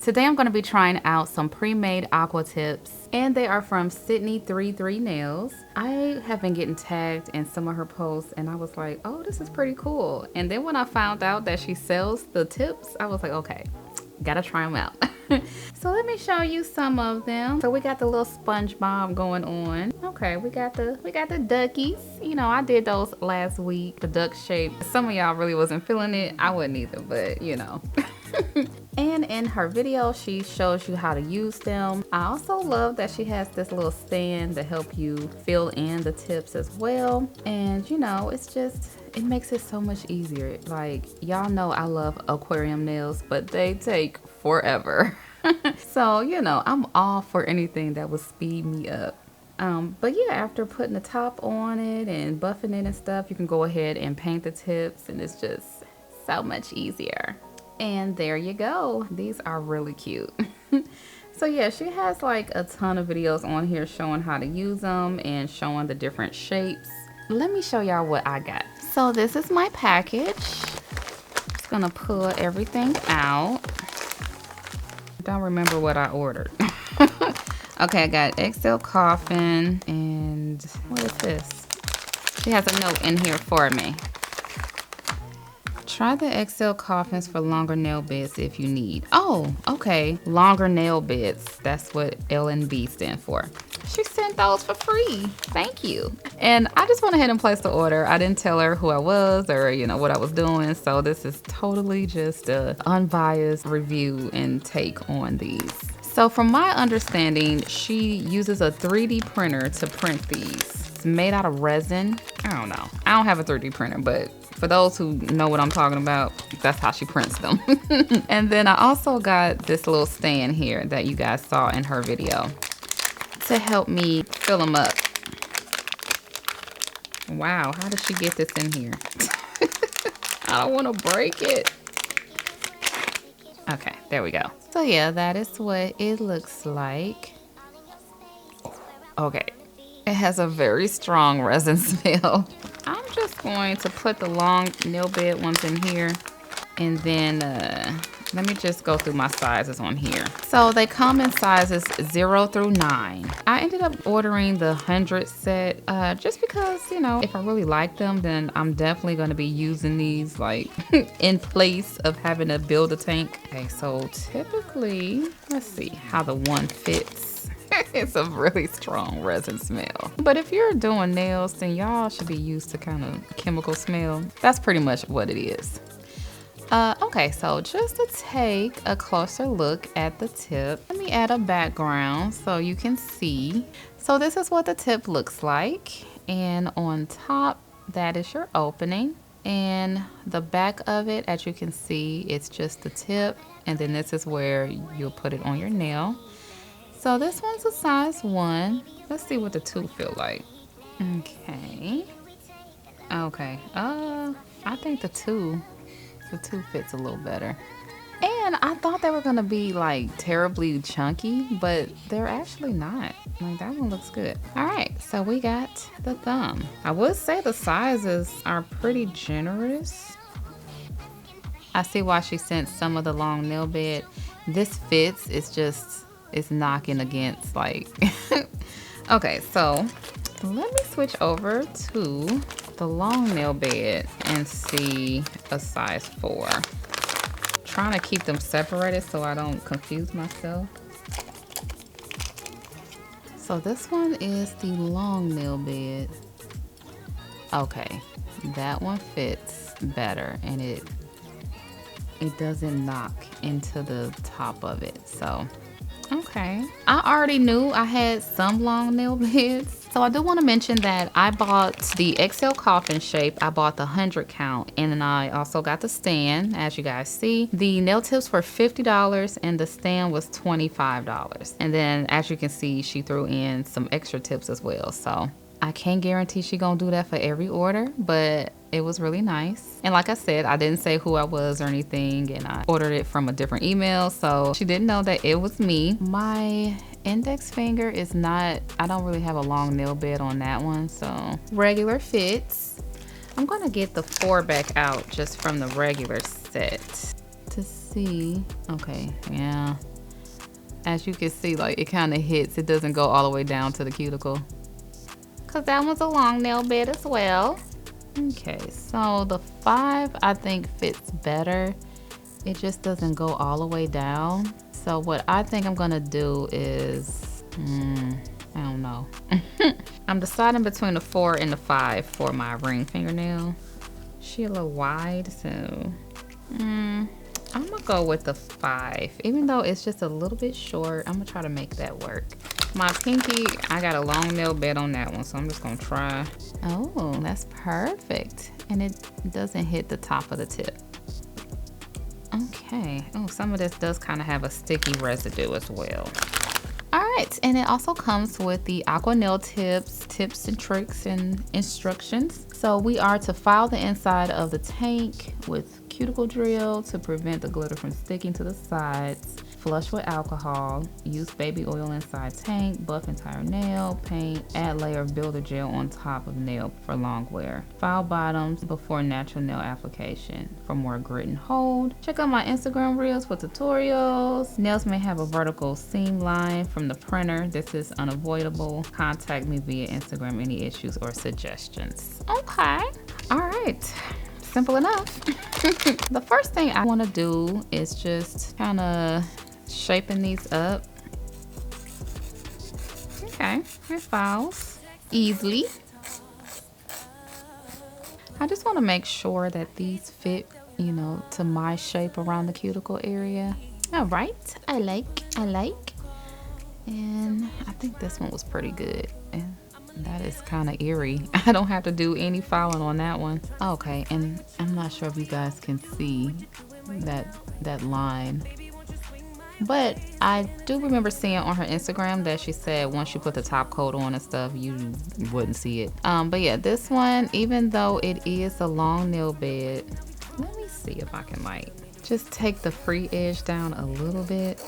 Today I'm going to be trying out some pre-made Aqua tips, and they are from Sydney33 Nails. I have been getting tagged in some of her posts and I was like, oh, this is pretty cool. And then when I found out that she sells the tips, I was like, okay, gotta try them out. So let me show you some of them. So we got the little SpongeBob going on. Okay, we got the duckies. You know, I did those last week, the duck shape. Some of y'all really wasn't feeling it. I wouldn't either, but you know. And in her video, she shows you how to use them. I also love that she has this little stand to help you fill in the tips as well. And you know, it makes it so much easier. Like, y'all know I love Aquarium nails, but they take forever. So, you know, I'm all for anything that would speed me up. But yeah, after putting the top on it and buffing it and stuff, you can go ahead and paint the tips, and it's just so much easier. And there you go. These are really cute. So yeah, she has like a ton of videos on here showing how to use them and showing the different shapes. Let me show y'all what I got. So this is my package. Just gonna pull everything out. Don't remember what I ordered. Okay, I got XL coffin, and what is this? She has a note in here for me. Try the XL coffins for longer nail beds if you need. Oh, okay. Longer nail beds. That's what L and B stand for. She sent those for free. Thank you. And I just went ahead and placed the order. I didn't tell her who I was or, you know, what I was doing. So this is totally just a unbiased review and take on these. So from my understanding, she uses a 3D printer to print these. It's made out of resin. I don't know. I don't have a 3D printer, but for those who know what I'm talking about, that's how she prints them. And then I also got this little stand here that you guys saw in her video to help me fill them up. Wow, how did she get this in here? I don't want to break it. Okay, there we go. So yeah, that is what it looks like. Okay, it has a very strong resin smell. I'm just going to put the long nail bed ones in here, and then let me just go through my sizes on here. So they come in sizes 0 through 9. I ended up ordering the 100 set just because, you know, if I really like them, then I'm definitely going to be using these like in place of having to build a tank. Okay, so typically, let's see how the one fits. It's a really strong resin smell. But if you're doing nails, then y'all should be used to kind of chemical smell. That's pretty much what it is. Okay, so just to take a closer look at the tip, let me add a background so you can see. So this is what the tip looks like. And on top, that is your opening. And the back of it, as you can see, it's just the tip. And then this is where you'll put it on your nail. So this one's a size 1. Let's see what the 2 feel like. Okay. Okay. I think the 2 fits a little better. And I thought they were gonna be like terribly chunky, but they're actually not. Like, that one looks good. All right, so we got the thumb. I would say the sizes are pretty generous. I see why she sent some of the long nail bed. This fits, it's knocking against like. Okay, so let me switch over to the long nail bed and see a size 4. Trying to keep them separated so I don't confuse myself. So this one is the long nail bed. Okay, that one fits better, and it doesn't knock into the top of it. So okay, I already knew I had some long nail beds. So I do want to mention that I bought the XL coffin shape. I bought the 100 count, and then I also got the stand, as you guys see. The nail tips were $50 and the stand was $25. And then as you can see, she threw in some extra tips as well. So I can't guarantee she gonna do that for every order, but it was really nice. And like I said, I didn't say who I was or anything, and I ordered it from a different email, so she didn't know that it was me. My index finger is not, I don't really have a long nail bed on that one, so regular fits. I'm gonna get the 4 back out just from the regular set to see. Okay, yeah, As you can see, like it kind of hits. It doesn't go all the way down to the cuticle. Cause that one's a long nail bed as well. Okay, so the 5 I think fits better. It just doesn't go all the way down. So what I think I'm gonna do is, I don't know. I'm deciding between the 4 and the 5 for my ring fingernail. She a little wide, so I'm gonna go with the 5. Even though it's just a little bit short, I'm gonna try to make that work. My pinky, I got a long nail bed on that one, so I'm just gonna try. Oh, that's perfect. And it doesn't hit the top of the tip. Okay. Oh, some of this does kind of have a sticky residue as well. All right, and it also comes with the Aqua nail tips and tricks and instructions. So we are to file the inside of the tank with cuticle drill to prevent the glitter from sticking to the sides. Flush with alcohol, use baby oil inside tank, buff entire nail, paint, add layer of builder gel on top of nail for long wear. File bottoms before natural nail application for more grit and hold. Check out my Instagram reels for tutorials. Nails may have a vertical seam line from the printer. This is unavoidable. Contact me via Instagram any issues or suggestions. Okay, all right. Simple enough. The first thing I want to do is just kind of shaping these up. Okay, it files easily. I just want to make sure that these fit, you know, to my shape around the cuticle area. All right, I like. And I think this one was pretty good. And that is kind of eerie. I don't have to do any filing on that one. Okay, and I'm not sure if you guys can see that line. But I do remember seeing on her Instagram that she said once you put the top coat on and stuff, you wouldn't see it. But yeah, this one, even though it is a long nail bed, let me see if I can like just take the free edge down a little bit.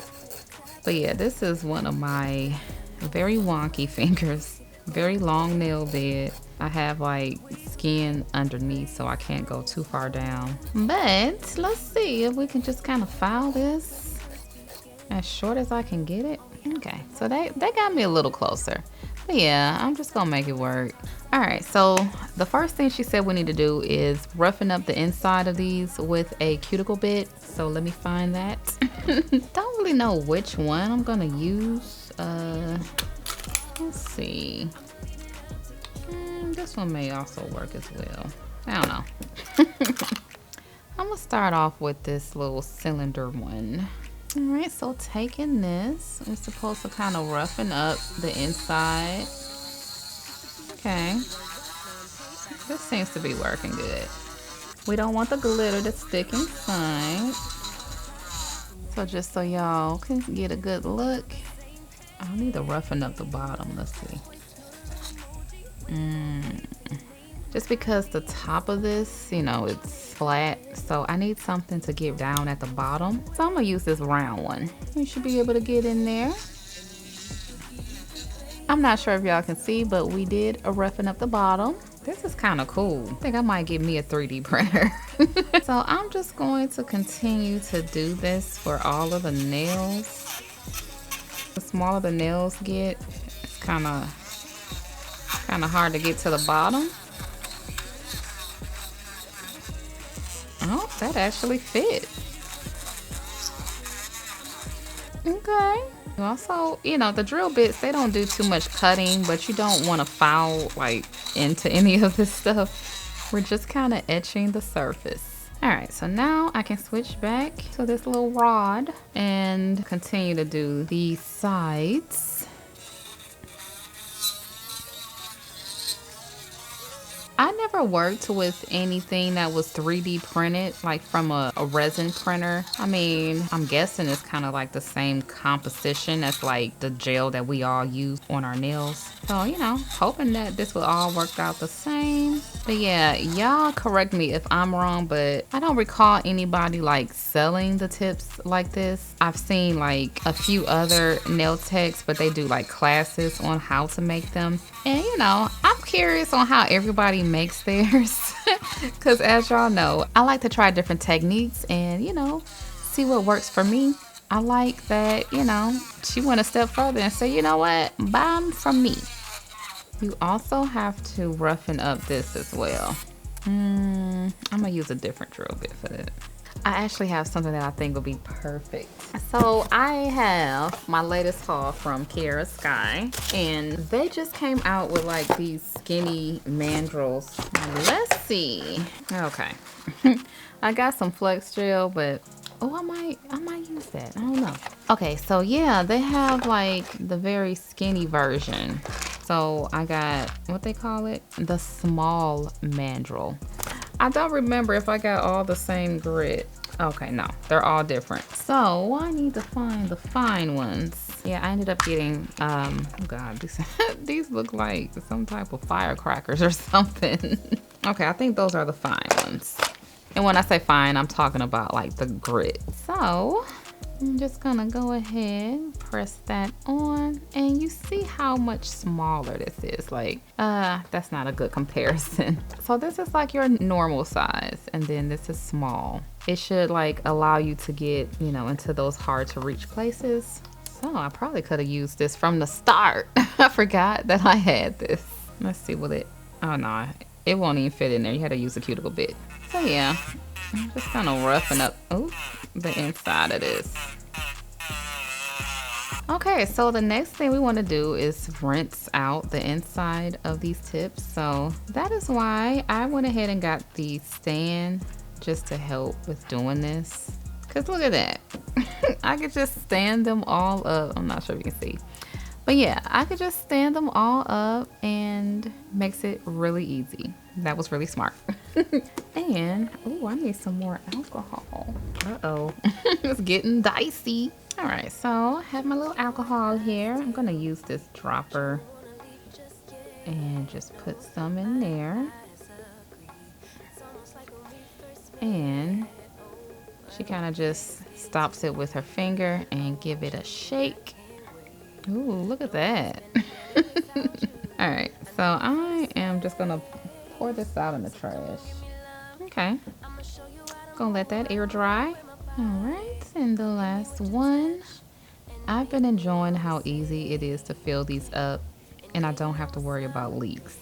But yeah, this is one of my very wonky fingers. Very long nail bed. I have like skin underneath, so I can't go too far down. But let's see if we can just kind of file this as short as I can get it. Okay, so that got me a little closer. But yeah, I'm just gonna make it work. All right, so the first thing she said we need to do is roughen up the inside of these with a cuticle bit. So let me find that. Don't really know which one I'm gonna use. Let's see. This one may also work as well. I don't know. I'm gonna start off with this little cylinder one. All right, so taking this, we're supposed to kind of roughen up the inside. Okay. This seems to be working good. We don't want the glitter to stick inside. So just so y'all can get a good look, I need to roughen up the bottom. Let's see. Just because the top of this, you know, it's flat, so I need something to get down at the bottom. So I'm gonna use this round one. You should be able to get in there. I'm not sure if y'all can see, but we did roughen up the bottom. This is kind of cool. I think I might get me a 3D printer. So I'm just going to continue to do this for all of the nails. The smaller the nails get, it's kind of hard to get to the bottom. Oh, that actually fit. Okay. Also, you know, the drill bits, they don't do too much cutting, but you don't want to foul like into any of this stuff. We're just kind of etching the surface. All right, so now I can switch back to this little rod and continue to do the sides. I never worked with anything that was 3D printed, like from a resin printer. I mean, I'm guessing it's kind of like the same composition as like the gel that we all use on our nails. So, you know, hoping that this will all work out the same. But yeah, y'all correct me if I'm wrong, but I don't recall anybody like selling the tips like this. I've seen like a few other nail techs, but they do like classes on how to make them. And you know, I'm curious on how everybody makes theirs. Because as y'all know, I like to try different techniques and, you know, see what works for me. I like that, you know, she went a step further and said, you know what, buy them from me. You also have to roughen up this as well. I'm gonna use a different drill bit for that. I actually have something that I think will be perfect. So I have my latest haul from Kiara Sky, and they just came out with like these skinny mandrels. Let's see. Okay. I got some flex gel, but oh, I might use that. I don't know. Okay, so yeah, they have like the very skinny version. So I got, what they call it? The small mandrel. I don't remember if I got all the same grit. Okay, no, they're all different. So I need to find the fine ones. Yeah, I ended up getting, oh God, these look like some type of firecrackers or something. Okay, I think those are the fine ones. And when I say fine, I'm talking about like the grit. So I'm just gonna go ahead, press that on, and you see how much smaller this is. Like, that's not a good comparison. So this is like your normal size, and then this is small. It should like allow you to get, you know, into those hard to reach places. So I probably could have used this from the start. I forgot that I had this. Let's see, will it, oh no, it won't even fit in there. You had to use a cuticle bit. So yeah, I'm just kind of roughing up the inside of this. Okay, so the next thing we want to do is rinse out the inside of these tips. So that is why I went ahead and got the stand just to help with doing this. Cause look at that. I could just stand them all up. I'm not sure if you can see. But yeah, I could just stand them all up and makes it really easy. That was really smart. And, oh, I need some more alcohol. Uh-oh, it's getting dicey. All right, so I have my little alcohol here. I'm gonna use this dropper and just put some in there. And she kind of just stops it with her finger and give it a shake. Ooh, look at that. All right, so I am just gonna pour this out in the trash. Okay, gonna let that air dry. All right, and the last one. I've been enjoying how easy it is to fill these up, and I don't have to worry about leaks.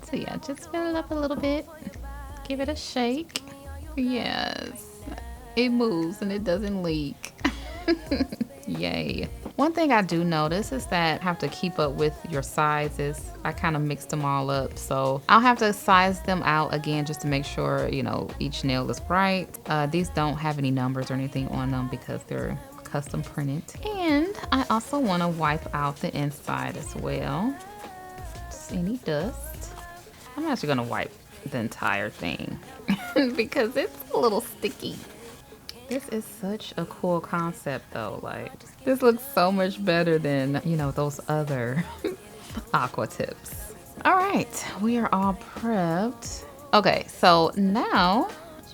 So yeah, just fill it up a little bit. Give it a shake. Yes, it moves and it doesn't leak. Yay. One thing I do notice is that I have to keep up with your sizes. I kind of mixed them all up, so I'll have to size them out again just to make sure, you know, each nail is right. These don't have any numbers or anything on them because they're custom printed. And I also want to wipe out the inside as well. Just any dust. I'm actually going to wipe the entire thing because it's a little sticky. This is such a cool concept though. Like, this looks so much better than, you know, those other Aqua tips. All right, we are all prepped. Okay, so now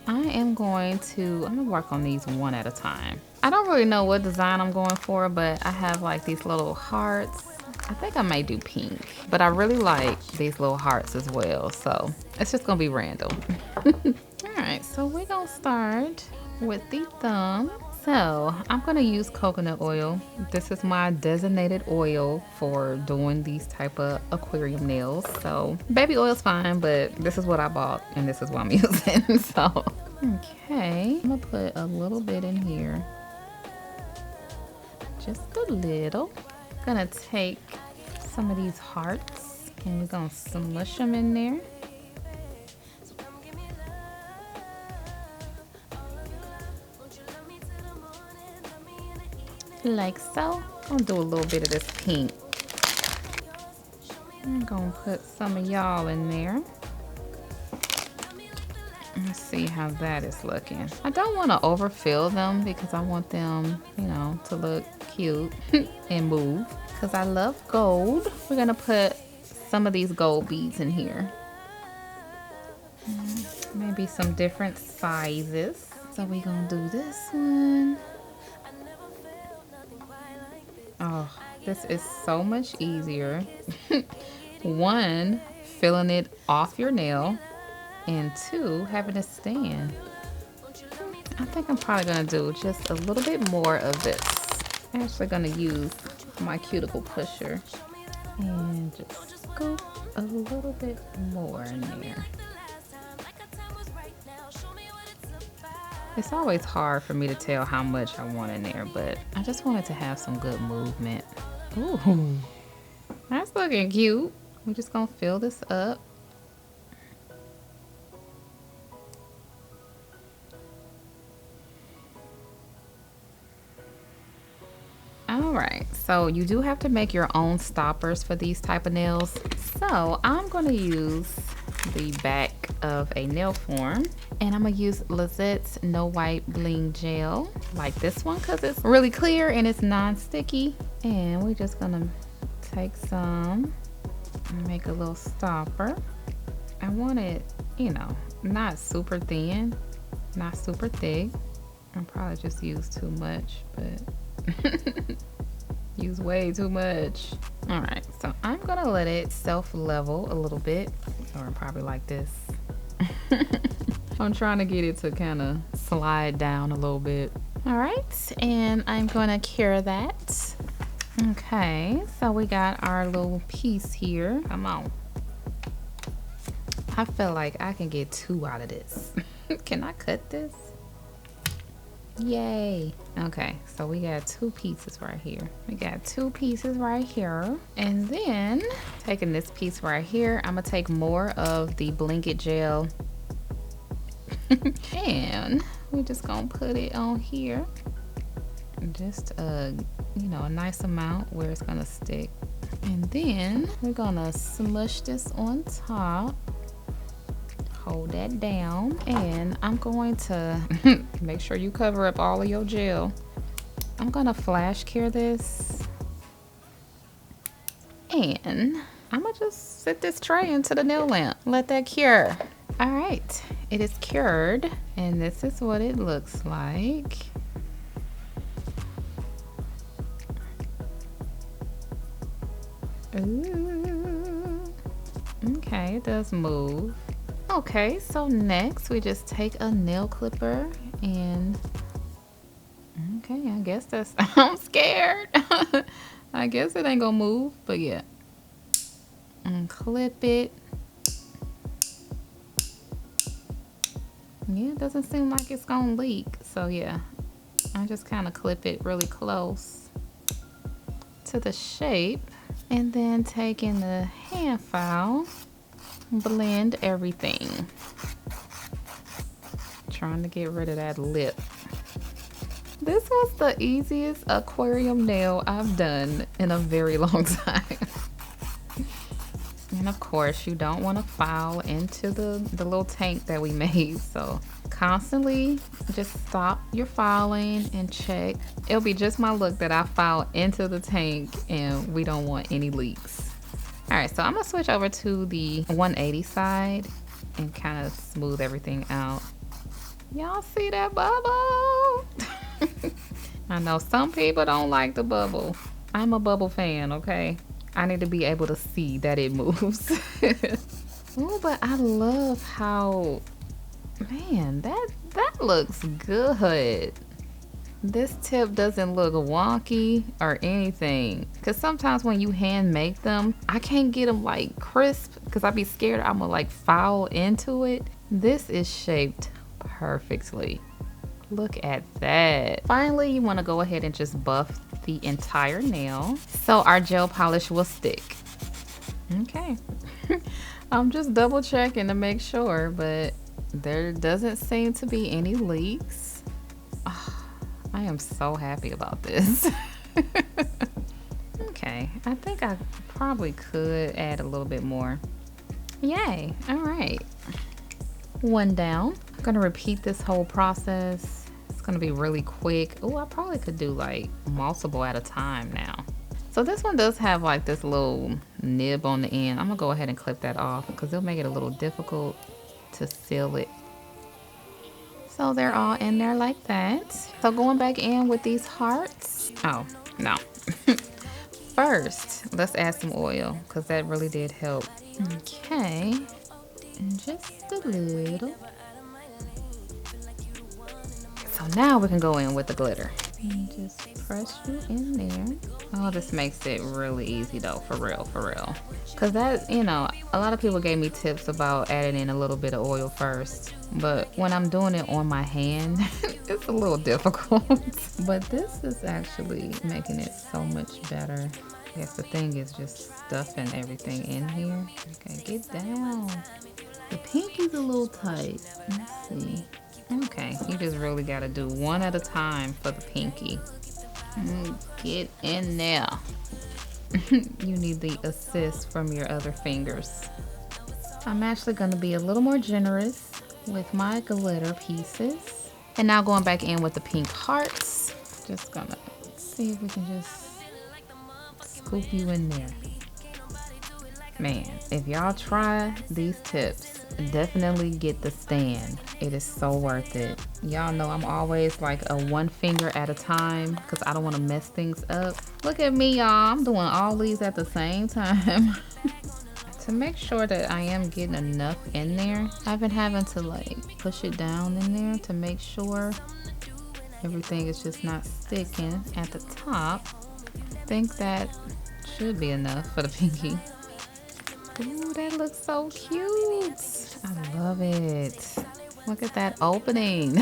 I'm gonna work on these one at a time. I don't really know what design I'm going for, but I have like these little hearts. I think I may do pink, but I really like these little hearts as well. So it's just gonna be random. All right, so we're gonna start with the thumb. So I'm gonna use coconut oil. This is my designated oil for doing these type of aquarium nails. So baby oil's fine, but this is what I bought and this is what I'm using. So okay, I'm gonna put a little bit in here, just a little. Gonna take some of these hearts and we're gonna smush them in there. Like so. I'm gonna do a little bit of this pink. I'm gonna put some of y'all in there. Let's see how that is looking. I don't want to overfill them because I want them, you know, to look cute and move. Because I love gold. We're gonna put some of these gold beads in here. Maybe some different sizes. So we're gonna do this one. Oh, this is so much easier. One, filling it off your nail, and two, having a stand. I think I'm probably gonna do just a little bit more of this. I'm actually gonna use my cuticle pusher and just scoop a little bit more in there. It's always hard for me to tell how much I want in there, but I just wanted to have some good movement. Ooh, that's looking cute. We're just gonna fill this up. Alright, so you do have to make your own stoppers for these type of nails. So I'm going to use the back of a nail form, and I'm going to use Lizette's No White Bling Gel, like this one, because it's really clear and it's non-sticky. And we're just going to take some and make a little stopper. I want it, you know, not super thin, not super thick. I'll probably just use too much, but use way too much. All right, so I'm gonna let it self-level a little bit, or probably like this. I'm trying to get it to kind of slide down a little bit. All right, and I'm gonna cure that. Okay, so we got our little piece here. Come on. I feel like I can get 2 out of this. Can I cut this? Yay. Okay, so we got 2 pieces right here. We got 2 pieces right here. And then taking this piece right here, I'm gonna take more of the blanket gel and we're just gonna put it on here. Just you know, a nice amount where it's gonna stick. And then we're gonna smush this on top. Hold that down, and I'm going to make sure you cover up all of your gel. I'm gonna flash cure this, and I'm gonna just sit this tray into the nail lamp, let that cure. All right, it is cured, and this is what it looks like. Ooh. Okay, it does move. Okay, so next we just take a nail clipper and okay, I guess that's I'm scared. I guess it ain't gonna move, but yeah. And clip it. Yeah, it doesn't seem like it's gonna leak. So yeah, I just kind of clip it really close to the shape, and then taking the hand file, blend everything. Trying to get rid of that lip. This was the easiest aquarium nail I've done in a very long time. And of course, you don't want to file into the little tank that we made. So constantly just stop your filing and check. It'll be just my look that I file into the tank and we don't want any leaks. All right, so I'm gonna switch over to the 180 side and kind of smooth everything out. Y'all see that bubble? I know some people don't like the bubble. I'm a bubble fan, okay? I need to be able to see that it moves. Oh, but I love how, man, that looks good. This tip doesn't look wonky or anything. Cause sometimes when you hand make them, I can't get them like crisp cause I be scared I'm gonna like foul into it. This is shaped perfectly. Look at that. Finally, you wanna go ahead and just buff the entire nail so our gel polish will stick. Okay. I'm just double checking to make sure, but there doesn't seem to be any leaks. Oh, I am so happy about this. Okay, I think I probably could add a little bit more. Yay, all right. One down. I'm gonna repeat this whole process. It's gonna be really quick. Oh, I probably could do like multiple at a time now. So this one does have like this little nib on the end. I'm gonna go ahead and clip that off because it'll make it a little difficult to seal it. So they're all in there like that. So going back in with these hearts. Oh, no. First, let's add some oil because that really did help. Okay, and just a little. So now we can go in with the glitter. And just press you in there. Oh, this makes it really easy though, for real, for real. Cause that, you know, a lot of people gave me tips about adding in a little bit of oil first. But when I'm doing it on my hand, it's a little difficult. But this is actually making it so much better. I guess the thing is just stuffing everything in here. Okay, get down. The pinky's a little tight. Let's see. Okay, you just really gotta do one at a time for the pinky. Get in there. You need the assist from your other fingers. I'm actually gonna be a little more generous with my glitter pieces. And now going back in with the pink hearts. Just gonna see if we can just scoop you in there. Man, if y'all try these tips, definitely get the stand. It is so worth it. Y'all know I'm always like a one finger at a time because I don't want to mess things up. Look at me, y'all. I'm doing all these at the same time. To make sure that I am getting enough in there, I've been having to like push it down in there to make sure everything is just not sticking at the top. I think that should be enough for the pinky. Ooh, that looks so cute. I love it. Look at that opening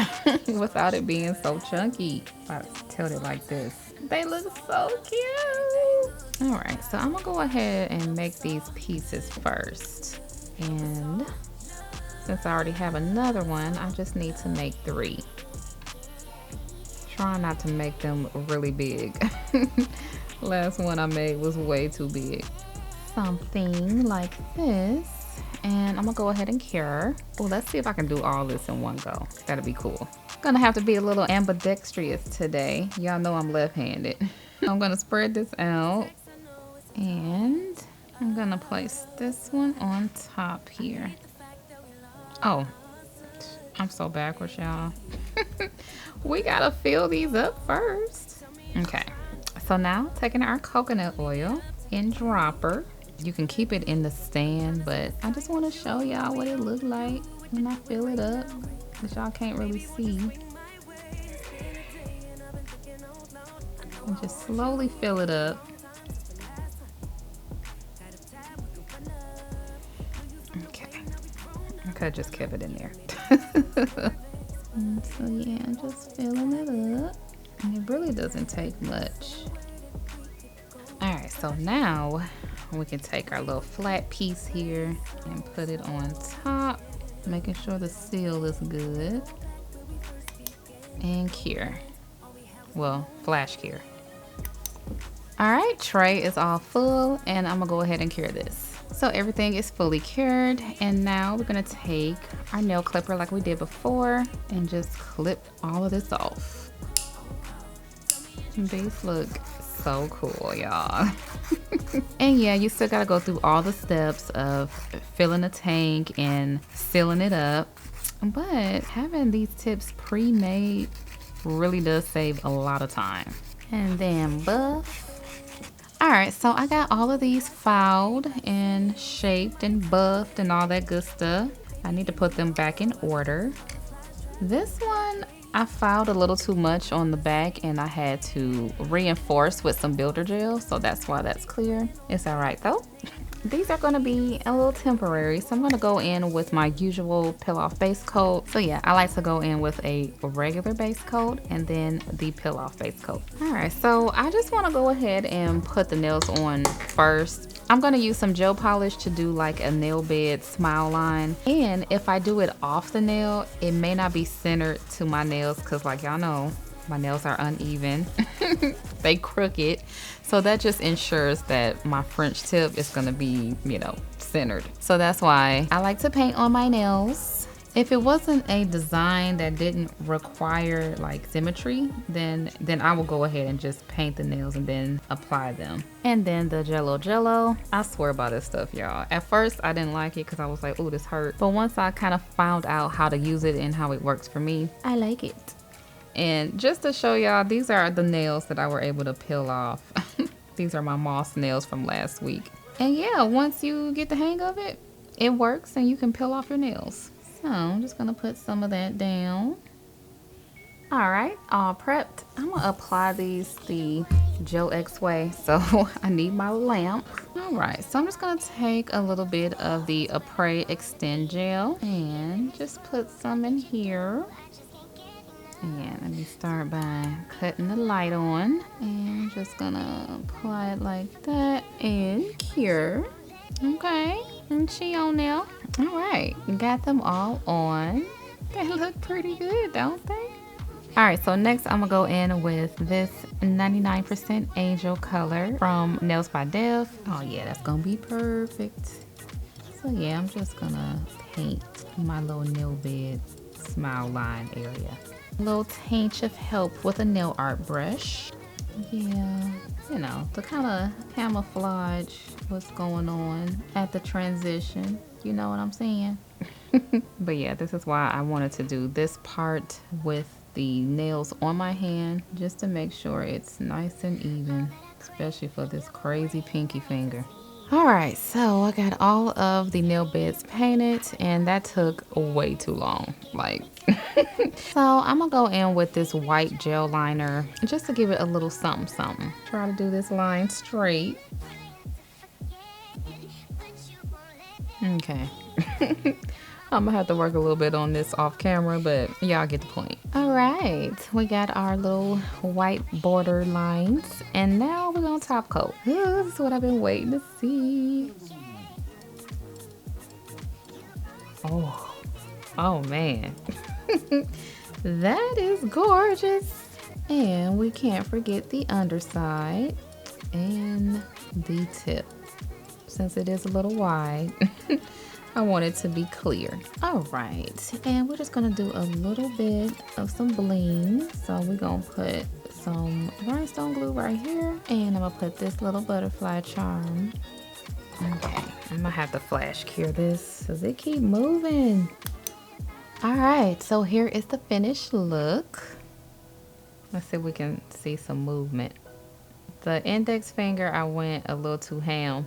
without it being so chunky. I tilt it like this. They look so cute. All right, so I'm gonna go ahead and make these pieces first. And since I already have another one, I just need to make 3. Try not to make them really big. Last one I made was way too big. Something like this, and I'm gonna go ahead and cure. Oh, let's see if I can do all this in one go. That'll be cool. Gonna have to be a little ambidextrous today. Y'all know I'm left-handed. I'm gonna spread this out, and I'm gonna place this one on top here. Oh, I'm so backwards, y'all. We gotta fill these up first. Okay, so now taking our coconut oil in dropper. You can keep it in the stand, but I just want to show y'all what it looked like when I fill it up, which y'all can't really see. And just slowly fill it up. Okay. I could have just kept it in there. So yeah, I'm just filling it up. And it really doesn't take much. All right, so now we can take our little flat piece here and put it on top, making sure the seal is good. And cure. Well, flash cure. All right, tray is all full, and I'm gonna go ahead and cure this. So everything is fully cured, and now we're gonna take our nail clipper like we did before and just clip all of this off. These look so cool, y'all. And yeah, you still gotta go through all the steps of filling the tank and sealing it up, but having these tips pre-made really does save a lot of time. And then buff. All right, so I got all of these filed and shaped and buffed and all that good stuff. I need to put them back in order. This one I filed a little too much on the back and I had to reinforce with some builder gel, so that's why that's clear. It's all right though. These are gonna be a little temporary, so I'm gonna go in with my usual peel-off base coat. So yeah, I like to go in with a regular base coat and then the peel-off base coat. All right, so I just wanna go ahead and put the nails on first. I'm gonna use some gel polish to do like a nail bed smile line. And if I do it off the nail, it may not be centered to my nails because like y'all know, my nails are uneven. They crooked. So that just ensures that my French tip is gonna be, you know, centered. So that's why I like to paint on my nails. If it wasn't a design that didn't require like symmetry, then I will go ahead and just paint the nails and then apply them. And then the Jello, I swear by this stuff, y'all. At first I didn't like it because I was like, oh, this hurt. But once I kind of found out how to use it and how it works for me, I like it. And just to show y'all, these are the nails that I were able to peel off. These are my moss nails from last week. And yeah, once you get the hang of it, it works and you can peel off your nails. So I'm just gonna put some of that down. All right, all prepped. I'm gonna apply these the Gel X way, so I need my lamp. All right, so I'm just gonna take a little bit of the Aqua Extend Gel and just put some in here. And let me start by cutting the light on, and just gonna apply it like that and here. Okay, and she on now. All right, got them all on. They look pretty good, don't they? All right, so next I'm gonna go in with this 99% Angel color from Nails by Dev. Oh yeah, that's gonna be perfect. So yeah, I'm just gonna paint my little nail bed smile line area. A little tinge of help with a nail art brush. Yeah, you know, to kind of camouflage what's going on at the transition. You know what I'm saying? But yeah, this is why I wanted to do this part with the nails on my hand, just to make sure it's nice and even, especially for this crazy pinky finger. All right, so I got all of the nail beds painted, and that took way too long. Like, so I'm gonna go in with this white gel liner just to give it a little something something. Try to do this line straight. Okay. I'm gonna have to work a little bit on this off camera, but y'all get the point. All right, we got our little white border lines, and now we're gonna top coat. Ooh, this is what I've been waiting to see. Oh man. That is gorgeous. And we can't forget the underside and the tip. Since it is a little wide, I want it to be clear. All right, and we're just gonna do a little bit of some bling. So we're gonna put some rhinestone glue right here, and I'm gonna put this little butterfly charm. Okay, I'm gonna have to flash cure this because it keep moving. All right, so here is the finished look. Let's see if we can see some movement. The index finger, I went a little too ham.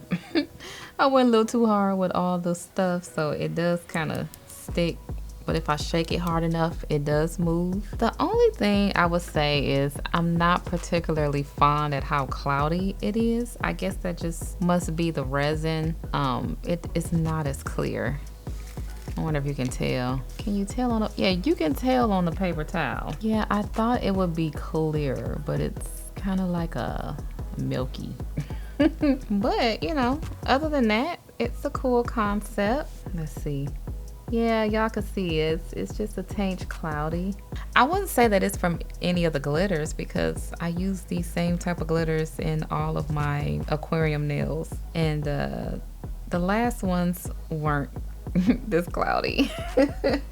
I went a little too hard with all the stuff, so it does kind of stick. But if I shake it hard enough, it does move. The only thing I would say is I'm not particularly fond at how cloudy it is. I guess that just must be the resin. It's not as clear. I wonder if you can tell. Can you tell on the, yeah, you can tell on the paper towel. Yeah, I thought it would be clear, but it's kind of like a milky. But you know, other than that, it's a cool concept. Let's see. Yeah, y'all can see it's just a tinge cloudy. I wouldn't say that it's from any of the glitters because I use these same type of glitters in all of my aquarium nails, and the last ones weren't this cloudy.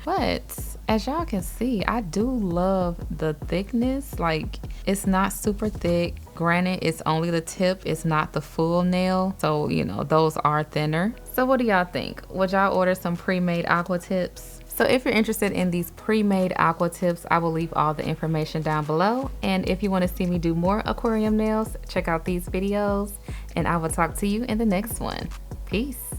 But as y'all can see, I do love the thickness. Like, it's not super thick. Granted, it's only the tip, it's not the full nail, so you know those are thinner. So what do y'all think? Would y'all order some pre-made aqua tips? So if you're interested in these pre-made aqua tips, I will leave all the information down below. And if you want to see me do more aquarium nails, check out these videos, and I will talk to you in the next one. Peace.